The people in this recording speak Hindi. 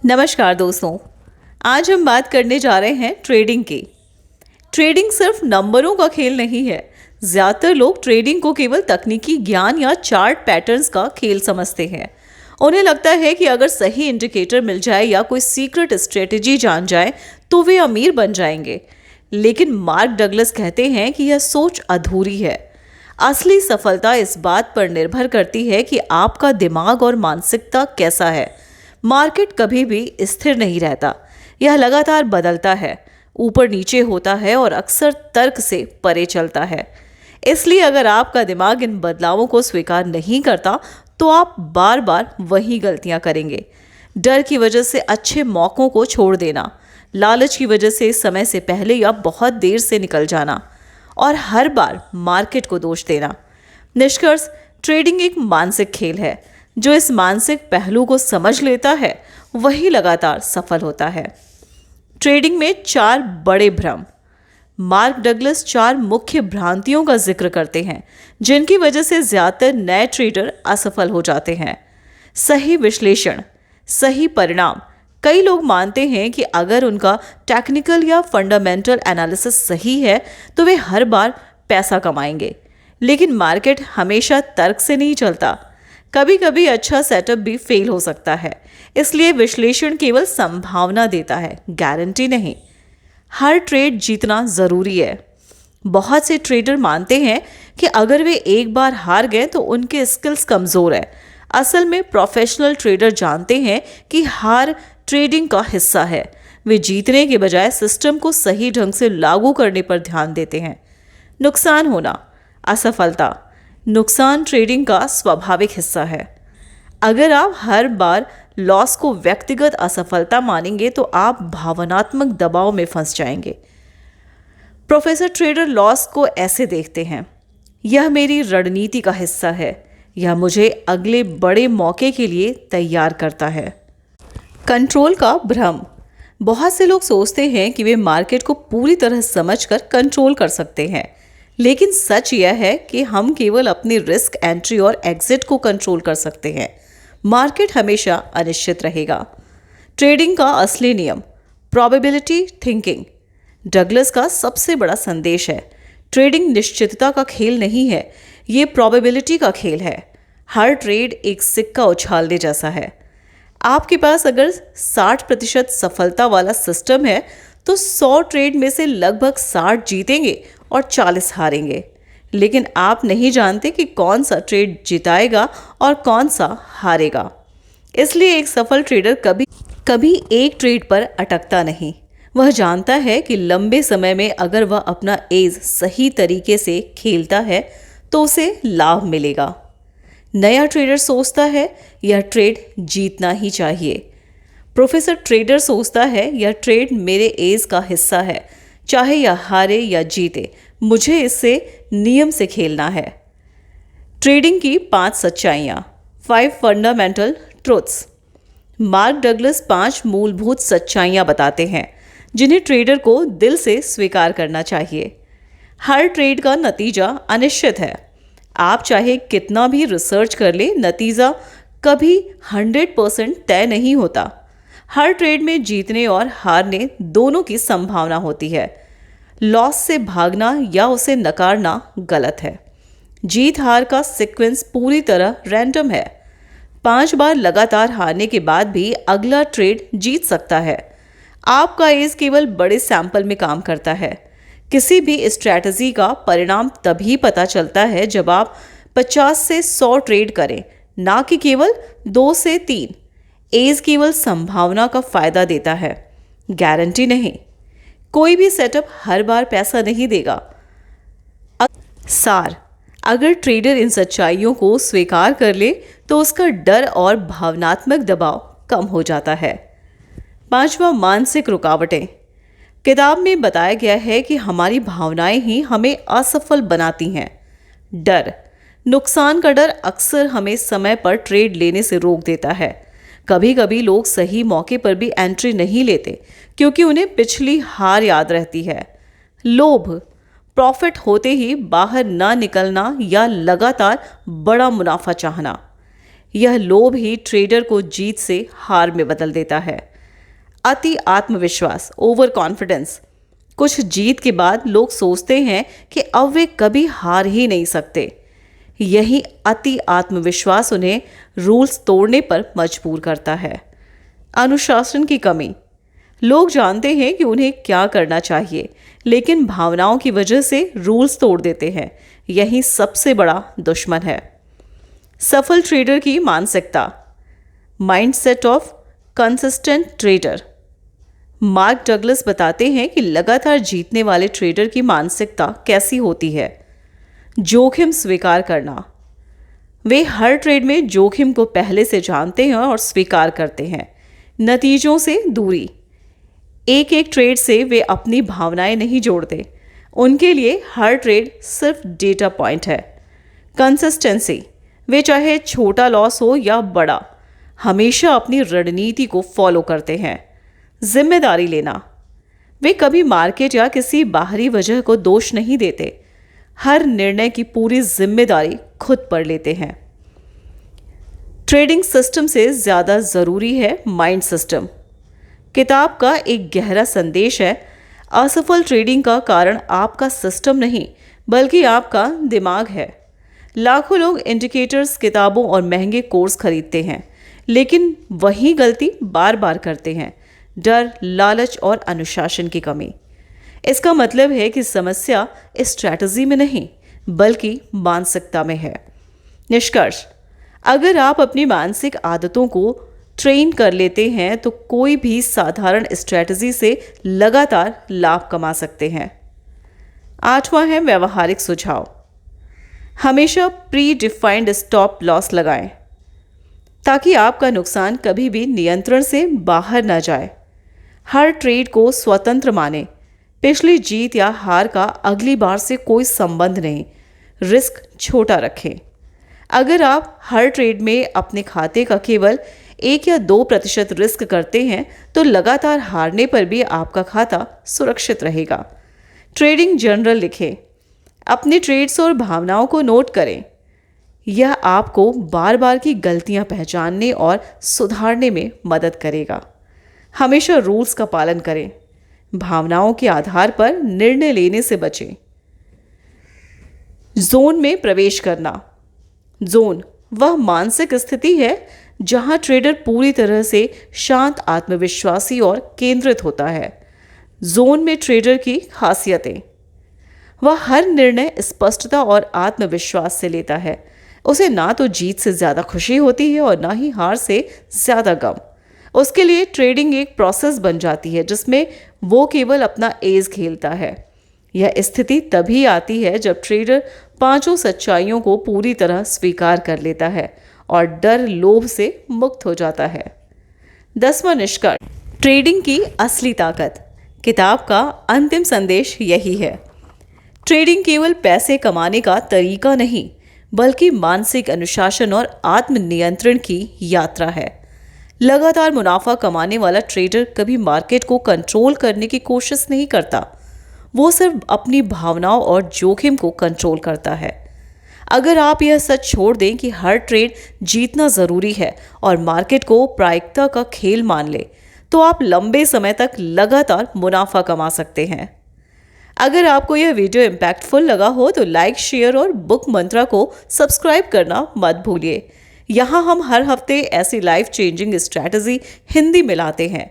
नमस्कार दोस्तों। आज हम बात करने जा रहे हैं ट्रेडिंग की। ट्रेडिंग सिर्फ नंबरों का खेल नहीं है। ज़्यादातर लोग ट्रेडिंग को केवल तकनीकी ज्ञान या चार्ट पैटर्न्स का खेल समझते हैं। उन्हें लगता है कि अगर सही इंडिकेटर मिल जाए या कोई सीक्रेट स्ट्रेटेजी जान जाए तो वे अमीर बन जाएंगे। लेकिन मार्क डगलस कहते हैं कि यह सोच अधूरी है। असली सफलता इस बात पर निर्भर करती है कि आपका दिमाग और मानसिकता कैसा है। मार्केट कभी भी स्थिर नहीं रहता, यह लगातार बदलता है, ऊपर नीचे होता है और अक्सर तर्क से परे चलता है। इसलिए अगर आपका दिमाग इन बदलावों को स्वीकार नहीं करता तो आप बार बार वही गलतियां करेंगे। डर की वजह से अच्छे मौकों को छोड़ देना, लालच की वजह से समय से पहले या बहुत देर से निकल जाना और हर बार मार्केट को दोष देना। निष्कर्ष, ट्रेडिंग एक मानसिक खेल है। जो इस मानसिक पहलू को समझ लेता है वही लगातार सफल होता है। ट्रेडिंग में 4 बड़े भ्रम। मार्क डगलस 4 मुख्य भ्रांतियों का जिक्र करते हैं जिनकी वजह से ज्यादातर नए ट्रेडर असफल हो जाते हैं। सही विश्लेषण, सही परिणाम। कई लोग मानते हैं कि अगर उनका टेक्निकल या फंडामेंटल एनालिसिस सही है तो वे हर बार पैसा कमाएंगे। लेकिन मार्केट हमेशा तर्क से नहीं चलता। कभी कभी अच्छा सेटअप भी फेल हो सकता है। इसलिए विश्लेषण केवल संभावना देता है, गारंटी नहीं। हर ट्रेड जीतना जरूरी है। बहुत से ट्रेडर मानते हैं कि अगर वे एक बार हार गए तो उनके स्किल्स कमजोर है। असल में प्रोफेशनल ट्रेडर जानते हैं कि हार ट्रेडिंग का हिस्सा है। वे जीतने के बजाय सिस्टम को सही ढंग से लागू करने पर ध्यान देते हैं। नुकसान होना, असफलता। नुकसान ट्रेडिंग का स्वाभाविक हिस्सा है। अगर आप हर बार लॉस को व्यक्तिगत असफलता मानेंगे तो आप भावनात्मक दबाव में फंस जाएंगे। प्रोफेसर ट्रेडर लॉस को ऐसे देखते हैं, यह मेरी रणनीति का हिस्सा है, यह मुझे अगले बड़े मौके के लिए तैयार करता है। कंट्रोल का भ्रम। बहुत से लोग सोचते हैं कि वे मार्केट को पूरी तरह समझकर कंट्रोल कर सकते हैं, लेकिन सच यह है कि हम केवल अपनी रिस्क एंट्री और एग्जिट को कंट्रोल कर सकते हैं। मार्केट हमेशा अनिश्चित रहेगा। ट्रेडिंग का असली नियम, प्रोबेबिलिटी थिंकिंग। डगलस का सबसे बड़ा संदेश है, ट्रेडिंग निश्चितता का खेल नहीं है, ये प्रोबेबिलिटी का खेल है। हर ट्रेड एक सिक्का उछालने जैसा है। आपके पास अगर 60% सफलता वाला सिस्टम है तो 100 ट्रेड में से लगभग 60 जीतेंगे और 40 हारेंगे। लेकिन आप नहीं जानते कि कौन सा ट्रेड जिताएगा और कौन सा हारेगा। इसलिए एक सफल ट्रेडर कभी एक ट्रेड पर अटकता नहीं। वह जानता है कि लंबे समय में अगर वह अपना एज सही तरीके से खेलता है तो उसे लाभ मिलेगा। नया ट्रेडर सोचता है यह ट्रेड जीतना ही चाहिए। प्रोफेसर ट्रेडर सोचता है यह ट्रेड मेरे एज का हिस्सा है, चाहे यह हारे या जीते, मुझे इससे नियम से खेलना है। ट्रेडिंग की 5 सच्चाइयाँ, 5 फंडामेंटल ट्रुथ्स। मार्क डगलस 5 मूलभूत सच्चाइयाँ बताते हैं जिन्हें ट्रेडर को दिल से स्वीकार करना चाहिए। हर ट्रेड का नतीजा अनिश्चित है। आप चाहे कितना भी रिसर्च कर ले, नतीजा कभी 100% तय नहीं होता। हर ट्रेड में जीतने और हारने दोनों की संभावना होती है। लॉस से भागना या उसे नकारना गलत है। जीत हार का सीक्वेंस पूरी तरह रैंडम है। 5 बार लगातार हारने के बाद भी अगला ट्रेड जीत सकता है। आपका एज केवल बड़े सैंपल में काम करता है। किसी भी स्ट्रैटेजी का परिणाम तभी पता चलता है जब आप 50 से 100 ट्रेड करें, ना कि केवल 2 से 3। एज केवल संभावना का फायदा देता है, गारंटी नहीं। कोई भी सेटअप हर बार पैसा नहीं देगा। सार, अगर ट्रेडर इन सच्चाइयों को स्वीकार कर ले तो उसका डर और भावनात्मक दबाव कम हो जाता है। 5वां, मानसिक रुकावटें। किताब में बताया गया है कि हमारी भावनाएं ही हमें असफल बनाती हैं। डर, नुकसान का डर अक्सर हमें समय पर ट्रेड लेने से रोक देता है। कभी कभी लोग सही मौके पर भी एंट्री नहीं लेते क्योंकि उन्हें पिछली हार याद रहती है। लोभ, प्रॉफिट होते ही बाहर ना निकलना या लगातार बड़ा मुनाफा चाहना। यह लोभ ही ट्रेडर को जीत से हार में बदल देता है। अति आत्मविश्वास, ओवर कॉन्फिडेंस। कुछ जीत के बाद लोग सोचते हैं कि अब वे कभी हार ही नहीं सकते। यही अति आत्मविश्वास उन्हें रूल्स तोड़ने पर मजबूर करता है। अनुशासन की कमी। लोग जानते हैं कि उन्हें क्या करना चाहिए, लेकिन भावनाओं की वजह से रूल्स तोड़ देते हैं। यही सबसे बड़ा दुश्मन है। सफल ट्रेडर की मानसिकता, mindset of consistent trader. Mark Douglas बताते हैं कि लगातार जीतने वाले ट्रेडर की मानसिकता कैसी होती है। जोखिम स्वीकार करना। वे हर ट्रेड में जोखिम को पहले से जानते हैं और स्वीकार करते हैं। नतीजों से दूरी। एक एक ट्रेड से वे अपनी भावनाएं नहीं जोड़ते। उनके लिए हर ट्रेड सिर्फ डेटा पॉइंट है। कंसिस्टेंसी। वे चाहे छोटा लॉस हो या बड़ा, हमेशा अपनी रणनीति को फॉलो करते हैं। जिम्मेदारी लेना। वे कभी मार्केट या किसी बाहरी वजह को दोष नहीं देते। हर निर्णय की पूरी जिम्मेदारी खुद पर लेते हैं। ट्रेडिंग सिस्टम से ज़्यादा ज़रूरी है माइंड सिस्टम। किताब का एक गहरा संदेश है, असफल ट्रेडिंग का कारण आपका सिस्टम नहीं बल्कि आपका दिमाग है। लाखों लोग इंडिकेटर्स, किताबों और महंगे कोर्स खरीदते हैं, लेकिन वही गलती बार बार करते हैं। डर, लालच और अनुशासन की कमी। इसका मतलब है कि समस्या स्ट्रैटेजी में नहीं बल्कि मानसिकता में है। निष्कर्ष, अगर आप अपनी मानसिक आदतों को ट्रेन कर लेते हैं तो कोई भी साधारण स्ट्रैटेजी से लगातार लाभ कमा सकते हैं। 8वां है व्यवहारिक सुझाव। हमेशा प्री डिफाइंड स्टॉप लॉस लगाएं ताकि आपका नुकसान कभी भी नियंत्रण से बाहर न जाए। हर ट्रेड को स्वतंत्र माने। पिछली जीत या हार का अगली बार से कोई संबंध नहीं। रिस्क छोटा रखें। अगर आप हर ट्रेड में अपने खाते का केवल 1 या 2% रिस्क करते हैं तो लगातार हारने पर भी आपका खाता सुरक्षित रहेगा। ट्रेडिंग जर्नल लिखें। अपने ट्रेड्स और भावनाओं को नोट करें। यह आपको बार बार की गलतियां पहचानने और सुधारने में मदद करेगा। हमेशा रूल्स का पालन करें। भावनाओं के आधार पर निर्णय लेने से बचें। जोन में प्रवेश करना। जोन वह मानसिक स्थिति है जहां ट्रेडर पूरी तरह से शांत, आत्मविश्वासी और केंद्रित होता है। जोन में ट्रेडर की खासियतें। वह हर निर्णय स्पष्टता और आत्मविश्वास से लेता है। उसे ना तो जीत से ज़्यादा खुशी होती है और ना ही हार से ज़्यादा गम। उसके लिए ट्रेडिंग एक प्रोसेस बन जाती है जिसमें वो केवल अपना एज खेलता है। यह स्थिति तभी आती है जब ट्रेडर 5 सच्चाइयों को पूरी तरह स्वीकार कर लेता है और डर, लोभ से मुक्त हो जाता है। 10वां निष्कर्ष, ट्रेडिंग की असली ताकत। किताब का अंतिम संदेश यही है। ट्रेडिंग केवल पैसे कमाने का तरीका नहीं बल्कि मानसिक अनुशासन और आत्मनियंत्रण की यात्रा है। लगातार मुनाफा कमाने वाला ट्रेडर कभी मार्केट को कंट्रोल करने की कोशिश नहीं करता। वो सिर्फ अपनी भावनाओं और जोखिम को कंट्रोल करता है। अगर आप यह सच छोड़ दें कि हर ट्रेड जीतना ज़रूरी है और मार्केट को प्रायिकता का खेल मान ले, तो आप लंबे समय तक लगातार मुनाफा कमा सकते हैं। अगर आपको यह वीडियो इम्पैक्टफुल लगा हो तो लाइक, शेयर और बुक मंत्रा को सब्सक्राइब करना मत भूलिए। यहाँ हम हर हफ्ते ऐसी लाइफ चेंजिंग स्ट्रैटेजी हिंदी में लाते हैं।